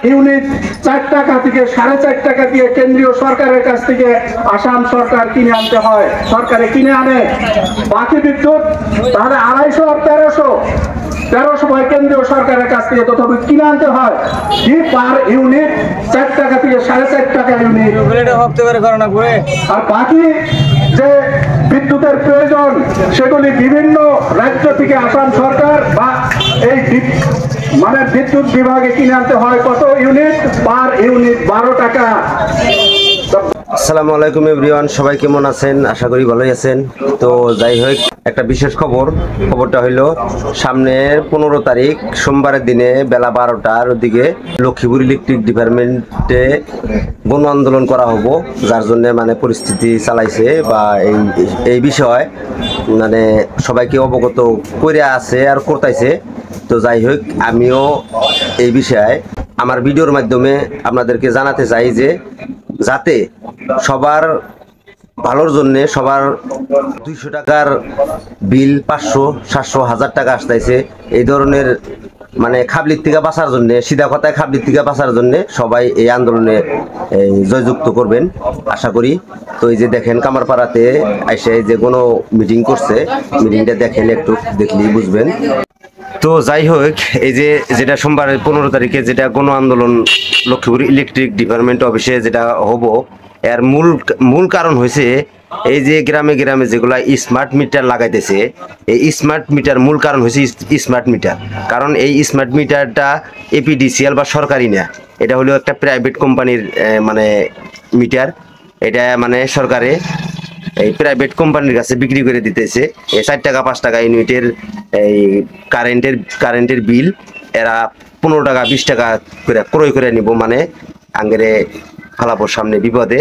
Unit 4 টাকা থেকে 4.5 টাকা দিয়ে কেন্দ্রীয় সরকারের কাছ থেকে আসাম সরকার কিনে আনতে হয়, সরকারে কিনে আনে। বাকি বিদ্যুৎ তাহলে 250 আর 1300 ভাই কেন্দ্রীয় সরকারের কাছ থেকে তথাপি কিনে আনতে হয়। পার ইউনিট 4 টাকা থেকে 4.5 টাকা ইউনিট। আর বাকি যে বিদ্যুতের প্রয়োজন সেগুলি বিভিন্ন রাজ্য থেকে আসাম সরকার বা এই মানে বিদ্যুৎ বিভাগে কিনে আনতে হয় কত ইউনিট? পার ইউনিট 12 টাকা। আসসালামু আলাইকুম এভরিওয়ান, সবাই কেমন আছেন? আশা করি ভালোই আছেন। তো যাই হোক, একটা বিশেষ খবরটা হইলো সামনের 15 তারিখ সোমবারের দিনে বেলা 12টার দিকে লক্ষ্মীপুর ইলেকট্রিক ডিপার্টমেন্টে গণ আন্দোলন করা হবো, যার জন্য মানে পরিস্থিতি চালাইছে বা এই বিষয় মানে সবাইকে অবগত করে আছে আর করতেছে। তো যাই হোক, আমিও এই বিষয়ে আমার ভিডিওর মাধ্যমে আপনাদেরকে জানাতে চাই যে যাতে সবার ভালোর জন্য সবার 200 টাকার বিল 500, 700, 1000 টাকা আসতেছে, এই ধরনের মানে খাবলির থেকে বাঁচার জন্য, সিধা কথায় খাবলির থেকে বাঁচার জন্য সবাই এই আন্দোলনে জয়যুক্ত করবেন আশা করি। তো এই যে দেখেন কামারপাড়াতে এসে যে কোনো মিটিং করছে, মিটিংটা দেখেন, একটু দেখলেই বুঝবেন। তো যাই হোক, এই যে যেটা সোমবার 15 তারিখে যেটা গণ আন্দোলন লক্ষ্মীপুর ইলেকট্রিক ডিপার্টমেন্ট অফিসে যেটা হবো, এর মূল কারণ হয়েছে এই যে গ্রামে গ্রামে যেগুলা স্মার্ট মিটার লাগাইতেছে, এই স্মার্ট মিটার মূল কারণ হয়েছে স্মার্ট মিটার। কারণ এই স্মার্ট মিটারটা এপিডিসিএল বা সরকারি না, এটা হলো একটা প্রাইভেট কোম্পানির মানে মিটার। এটা মানে সরকারে এই প্রাইভেট কোম্পানির কাছে বিক্রি করে দিতেছে। এই 4 টাকা 5 টাকা ইউনিটের এই কারেন্টের বিল এরা 15 টাকা 20 টাকা করে ক্রয় করে নিব, মানে আঙ্গেরে ফালাপোর সামনে বিপদে।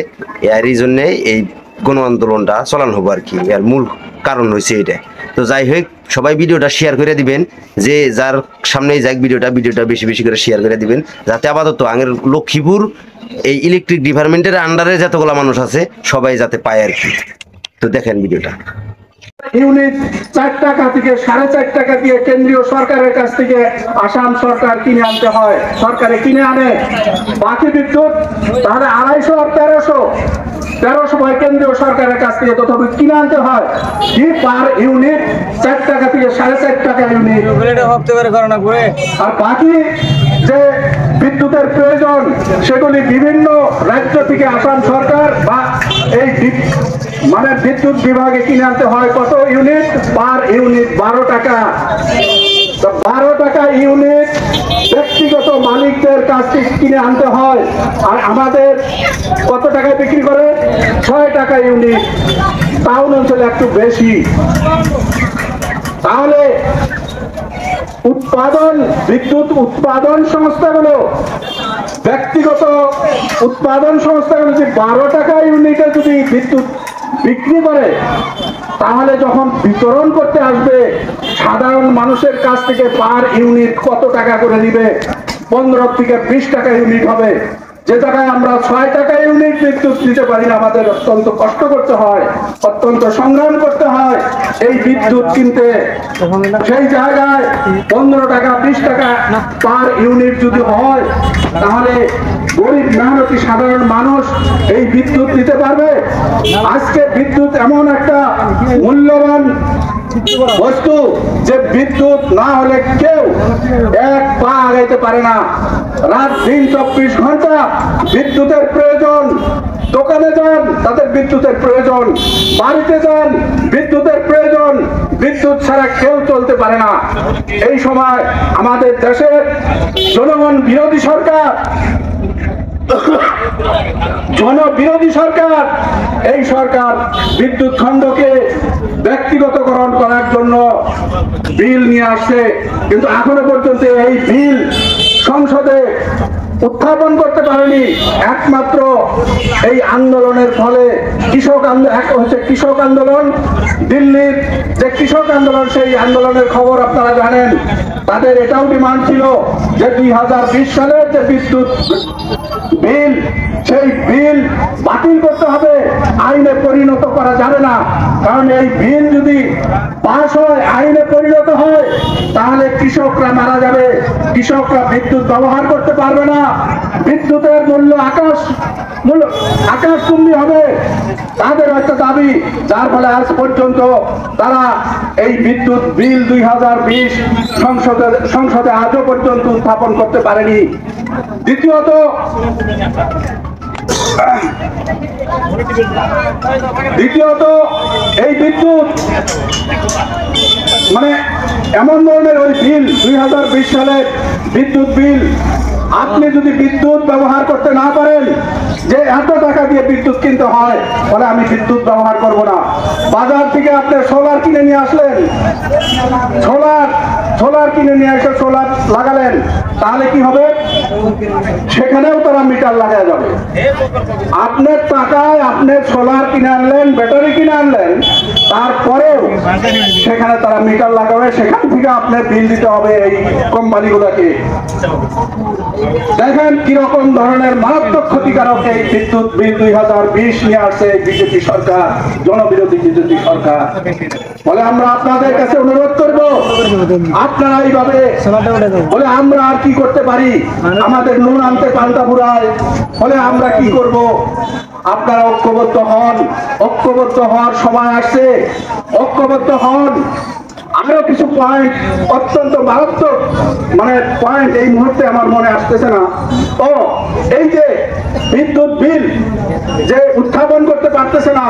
এই জন্যে এই গণ আন্দোলনটা চলানো হবো আর কি, এর মূল কারণ হয়েছে এটা। তো যাই হোক, সবাই ভিডিওটা শেয়ার করে দিবেন, যে যার সামনেই যাক ভিডিওটা বেশি বেশি করে শেয়ার করে দিবেন, যাতে আপাতত আগের লক্ষ্মীপুর এই ইলেকট্রিক ডিপার্টমেন্টের আন্ডারে যতগুলো মানুষ আছে সবাই যাতে পায় আর কি। তো দেখেন ভিডিওটা। ইউনিট 4 টাকা থেকে 4.5 টাকা দিয়ে কেন্দ্রীয় সরকারের কাছ থেকে আসাম সরকার কিনে আনতে হয়, সরকারে কিনে আনে। বাকি বিদ্যুৎ তাহলে 250 আর 1300 ভাই কেন্দ্রীয় সরকারের কাছ থেকে তথাপি কিনে আনতে হয়। পার ইউনিট 4 টাকা থেকে 4.5 টাকা ইউনিট। আর বাকি যে বিদ্যুতের প্রয়োজন সেগুলি বিভিন্ন রাজ্য থেকে আসাম সরকার বা এই মানে বিদ্যুৎ বিভাগে কিনে আনতে হয় কত ইউনিট? পার ইউনিট 12 টাকা। 12 টাকা ইউনিট ব্যক্তিগত মালিকদের কাছ থেকে কিনে আনতে হয়। আর আমাদের কত টাকায় বিক্রি করে? 6 টাকা ইউনিট। টাউন অঞ্চলে একটু বেশি। তাহলে বিদ্যুৎ উৎপাদন সংস্থাগুলো, ব্যক্তিগত উৎপাদন সংস্থাগুলো যদি 12 টাকা ইউনিটে যদি বিদ্যুৎ বিক্রি করে, তাহলে যখন বিতরণ করতে আসবে সাধারণ মানুষের কাছ থেকে পার ইউনিট কত টাকা করে নিবে? 15 থেকে 20 টাকা ইউনিট হবে। যে জায়গায় আমরা 6 টাকা ইউনিট বিদ্যুৎ দিতে পারি না, আমাদের অত্যন্ত কষ্ট করতে হয়, অত্যন্ত সংগ্রাম করতে হয় এই বিদ্যুৎ কিনতে। সেই জায়গায় 15 টাকা 20 টাকা পার ইউনিট যদি হয়, তাহলে গরিব মেহনতি সাধারণ মানুষ এই বিদ্যুৎ দিতে পারবে? আজকে বিদ্যুৎ এমন একটা মূল্যবান বস্তু যে বিদ্যুৎ না হলে কেউ এক পা আগাইতে পারে না। রাত দিন 24 ঘন্টা বিদ্যুতের প্রয়োজন। দোকানে যান, তাদের বিদ্যুতের প্রয়োজন। বাড়িতে যান, বিদ্যুতের প্রয়োজন। বিদ্যুৎ ছাড়া কেউ চলতে পারে না। এই সময় আমাদের দেশের জনগণ বিরোধী সরকার, জনবিরোধী সরকার, এই সরকার বিদ্যুৎ খণ্ডকে ব্যক্তিগতকরণ করার জন্য বিল নিয়ে আসছে, কিন্তু এখনো পর্যন্ত এই বিল সংসদে উত্থাপন করতে পারেনি। একমাত্র এই আন্দোলনের ফলে কৃষক আন্দোলন, দিল্লির যে কৃষক আন্দোলন, সেই আন্দোলনের খবর আপনারা জানেন। তাদের এটাও ডিমান্ড ছিল যে 2020 সালের যে বিদ্যুৎ বিল, সেই বিল বাতিল করতে হবে, আইনে পরিণত করা যাবে না। কারণ এই বিল যদি পাস হয়, আইনে পরিণত হয়, তাহলে কৃষকরা মারা যাবে, কৃষকরা বিদ্যুৎ ব্যবহার করতে পারবে না। বিদ্যুতের মূল্য আকাশচুম্বী হবে, তাদের একটা দাবি, যার ফলে আজ পর্যন্ত তারা এই বিদ্যুৎ বিল 2020 সংসদে আজও পর্যন্ত উত্থাপন করতে পারেনি। দ্বিতীয়ত এই বিদ্যুৎ মানে এমন ধরনের ওই বিল 2020 সালের বিদ্যুৎ বিল, আপনি যদি বিদ্যুৎ ব্যবহার করতে না পারেন, যে এত টাকা দিয়ে বিদ্যুৎ কিনতে হয়, বলে আমি বিদ্যুৎ ব্যবহার করব না। বাজার থেকে আপনি সোলার কিনে নিয়ে আসলেন, সোলার কিনে নিয়ে এসে সোলার লাগালেন, তাহলে কি হবে? সেখানেও তারা মিটার লাগায় যাবে। আপনার টাকায় আপনি সোলার কিনে আনলেন, ব্যাটারি কিনে আনলেন, তারপরেও সেখানে তারা মিটার লাগাবে, সেখান থেকে আপনার বিল দিতে হবে এই কোম্পানিগুলোকে। দেখেন কিরকম ধরনের মারাত্মক ক্ষতিকারক এই বিদ্যুৎ বিল 2020 নিয়ে আসছে বিজেপি সরকার, জনবিরোধী বিজেপি সরকার। বলে আমরা আপনাদের কাছে অনুরোধ করব, আপনারা এইভাবে বলে আমরা আর কি করতে পারি, আমাদের নুন আনতে পাল্টা ফুরায়, বলে আমরা কি করব? আপনারা ঐক্যবদ্ধ হন, ঐক্যবদ্ধ হওয়ার সময় আসছে, ঐক্যবদ্ধ হন। আরো কিছু পয়েন্ট, অত্যন্ত মারাত্মক পয়েন্ট এই মুহূর্তে আমার মনে আসতেছে না। এই যে বিদ্যুৎ বিল যে উত্থাপন করতে পারতেছে না,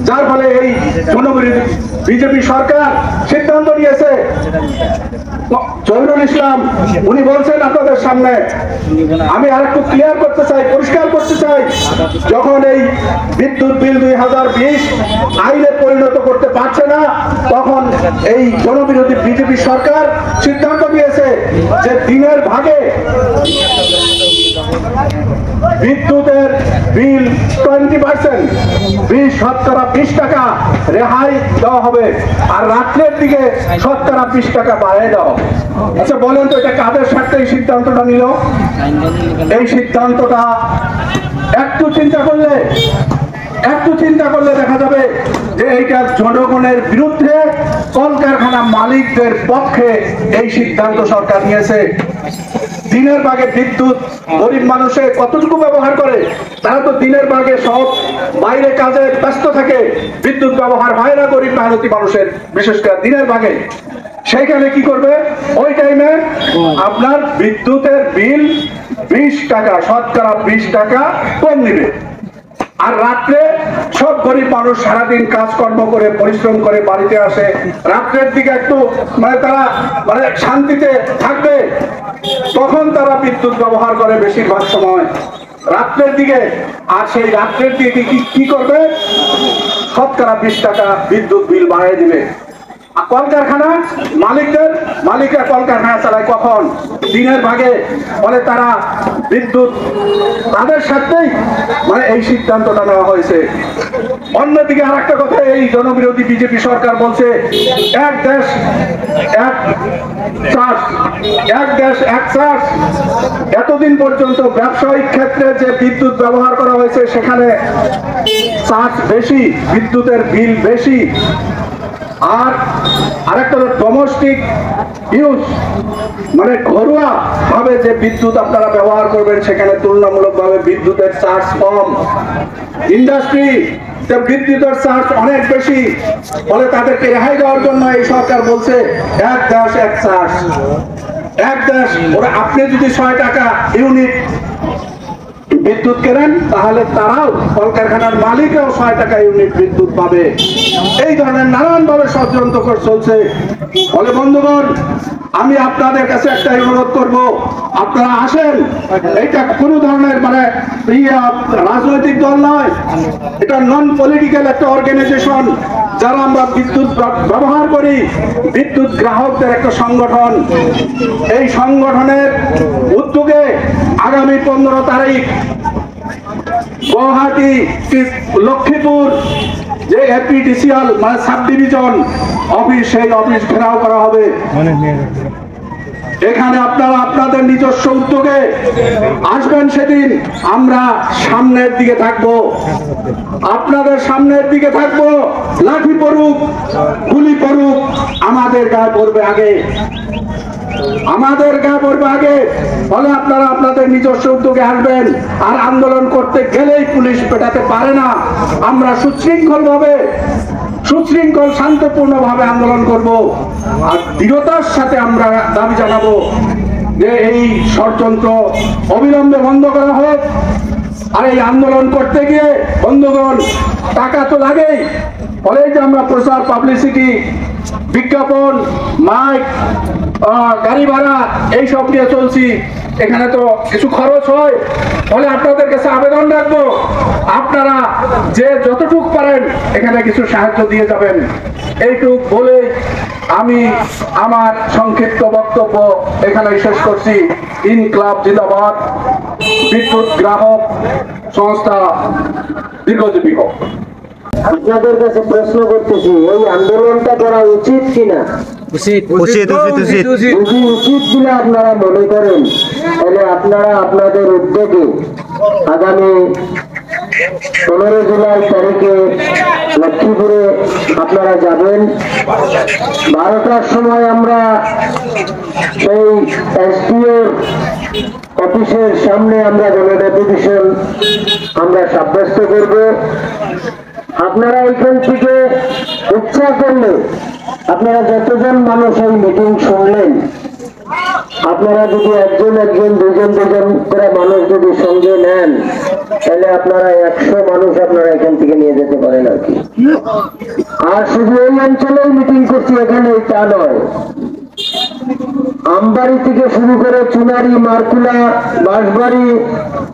যার ফলে এই জনবিরোধী বিজেপি সরকার সিদ্ধান্ত নিয়েছে। জহিরুল ইসলাম উনি বলছেন আপনাদের সামনে, আমি আরেকটু ক্লিয়ার করতে চাই, পরিষ্কার করতে চাই, যখন এই বিদ্যুৎ বিল 2020 আইনে পরিণত করতে পারছে না, তখন এই জনবিরোধী বিজেপি সরকার সিদ্ধান্ত নিয়েছে যে দিনের ভাগে বিদ্যুতের বিল 20%, 20% টাকা রেহাই দেওয়া হবে, আর রাত্রের দিকে 20% টাকা বাড়িয়ে দেওয়া হবে। আচ্ছা বলেন তো, এটা কাদের স্বার্থে এই সিদ্ধান্তটা নিল? এই সিদ্ধান্তটা একটু চিন্তা করলে দেখা যাবে যে এইটা জনগণের বিরুদ্ধে, কলকারখানা মালিকদের পক্ষে এই সিদ্ধান্ত সরকার নিয়েছে। দিনের ভাগে বিদ্যুৎ গরিব মানুষে কতটুকু ব্যবহার করে? তারা তো দিনের ভাগে সব বাইরে কাজে ব্যস্ত থাকে, বিদ্যুৎ ব্যবহার হয় না গরিব মেহনতি মানুষের, বিশেষ করে দিনের ভাগে। সেইখানে কি করবে? ওই টাইমে আপনার বিদ্যুতের বিল 20 টাকা, 20% টাকা কম নিবে। আর রাত্রে সব গরিব মানুষ সারাদিন কাজকর্ম করে পরিশ্রম করে বাড়িতে আসে, রাত্রের দিকে একটু তারা শান্তিতে থাকবে, তখন তারা বিদ্যুৎ ব্যবহার করে বেশিরভাগ সময় রাত্রের দিকে। আর সেই রাত্রের দিকে কি করবে? 20% টাকা বিদ্যুৎ বিল বাড়িয়ে দিবে। কলকারখানা মালিকরা কলকারখানা চালায় কখন? দিনের ভাগে। ফলে তারা বিদ্যুৎ তাদের সাথেই এই সিদ্ধান্তটা নেওয়া হয়েছে। অন্যদিকে আর একটা কথা, এই জনবিরোধী বিজেপি সরকার বলছে এক দেশ এক চার্জ। এতদিন পর্যন্ত ব্যবসায়িক ক্ষেত্রে যে বিদ্যুৎ ব্যবহার করা হয়েছে, সেখানে চার্জ বেশি, বিদ্যুতের বিল বেশি। আর আরেকটা ডোমেস্টিক ইউজ, ঘরোয়া ভাবে যে বিদ্যুৎ আপনারা ব্যবহার করবেন, সেখানে তুলনামূলকভাবে বিদ্যুতের চার্জ কম। ইন্ডাস্ট্রি বিদ্যুতের চার্জ অনেক বেশি, ফলে তাদেরকে রেহাই দেওয়ার জন্য এই সরকার বলছে এক দেশ এক চার্জ। এক দেশ, আপনি যদি 6 টাকা ইউনিট বিদ্যুৎ কেনেন, তাহলে তারাও, কলকারখানার মালিকরাও 6 টাকা ইউনিট বিদ্যুৎ পাবে। এই ধরনের নানান ভাবে ষড়যন্ত্র চলছে। ফলে বন্ধুগণ, আমি আপনাদের কাছে একটা অনুরোধ করব, আপনারা আসেন। এটা কোনো ধরনের রাজনৈতিক দল নয়, এটা নন পলিটিক্যাল একটা অর্গানাইজেশন, যারা আমরা বিদ্যুৎ ব্যবহার করি, বিদ্যুৎ গ্রাহকদের একটা সংগঠন। এই সংগঠনের উদ্যোগে আগামী 15 তারিখ গুয়াহাটি লক্ষ্মীপুর যে এপিডিসিএল সাব ডিভিশন অফিস, সেই অফিস ঘেরাও করা হবে। এখানে আপনারা আপনাদের নিজস্ব উদ্যোগে আসবেন। সেদিন আমরা সামনের দিকে থাকবো, আপনাদের সামনের দিকে থাকবো। লাঠি পড়ুক, গুলি পড়ুক, আমাদের গায়ে পড়বে আগে। আমাদের গা পড়বে আগে। ফলে আপনারা আপনাদের নিজস্ব উদ্যোগে আসবেন। আর আন্দোলন করতে গেলেই পুলিশ পেটাতে পারে না। আমরা সুশৃঙ্খল শান্তপূর্ণ ভাবে আন্দোলন করব। আর দৃঢ়তার সাথে আমরা দাবি জানাবো যে এই ষড়যন্ত্র অবিলম্বে বন্ধ করা হোক। আর এই আন্দোলন করতে গিয়ে বন্ধুগণ টাকা তো লাগেই। ফলে যে আমরা প্রচার, পাবলিসিটি, বিজ্ঞাপন, মাইক, গাড়ি ভাড়া এইসব নিয়ে চলছি, এখানে তো কিছু খরচ হয়। ফলে আপনাদের কাছে আবেদন রাখবো, আপনারা যে যতটুক পারেন এখানে কিছু সাহায্য দিয়ে যাবেন। এইটুক বলে আমি আমার সংক্ষিপ্ত বক্তব্য এখানে শেষ করছি। ইনকলাব জিন্দাবাদ, বিদ্যুৎ গ্রাহক সংস্থা দীর্ঘজীবী হোক। আপনাদের কাছে প্রশ্ন করতেছি, এই আন্দোলনটা করা উচিত কিনা? উচিত যদি উচিত কিনা আপনারা মনে করেন, তাহলে আপনারা আপনাদের উদ্যোগে আগামী 15 জুলাই তারিখে লক্ষ্মীপুরে আপনারা যাবেন। 12টার সময় আমরা সেই এসডিও অফিসের সামনে আমরা গণডেপুটেশন আমরা সাব্যস্ত করব। আপনারা এখান থেকে ইচ্ছা করলে আপনারা যতজন মানুষ এই মিটিং শুনলেন, আপনারা যদি একজন দুজন করে মানুষ যদি সঙ্গে নেন, তাহলে আপনারা 100 মানুষ আপনারা এখান থেকে নিয়ে যেতে পারেন আর কি। আর শুধু এই অঞ্চলেই মিটিং করছি এখানে তা নয়, আমবাড়ি থেকে শুরু করে চুনারি, মারকুলা, বাঁশবাড়ি,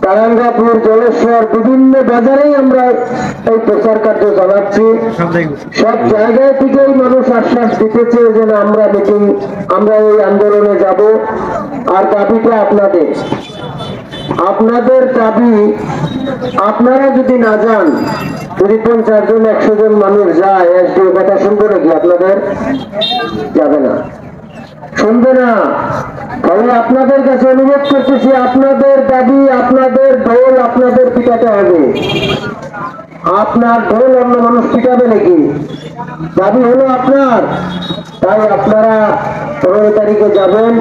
কারাঙ্গাপুর, জলেশ্বর, বিভিন্ন বাজারেই আমরা এই প্রচার কার্য চালাচ্ছি। সব জায়গায় থেকেই মানুষ আশ্বাস দিতেছে যে আমরা এই আন্দোলনে যাব। আর দাবিটা আপনাদের দাবি, আপনারা যদি না যান, যদি 50 জন 100 জন মানুষ যায়, এসডিও কথা শুনবো নাকি? আপনাদের যাবে না, শুনবে না। তাহলে আপনাদের কাছে অনুরোধ করতেছি, আপনাদের দাবি, আপনাদের ঢোল আপনাদের পিটাতে হবে। আপনার ঢোল অন্য মানুষ পিটাবে নাকি? দাবি হলো আপনার, তাই আপনারা 15 তারিখে যাবেন।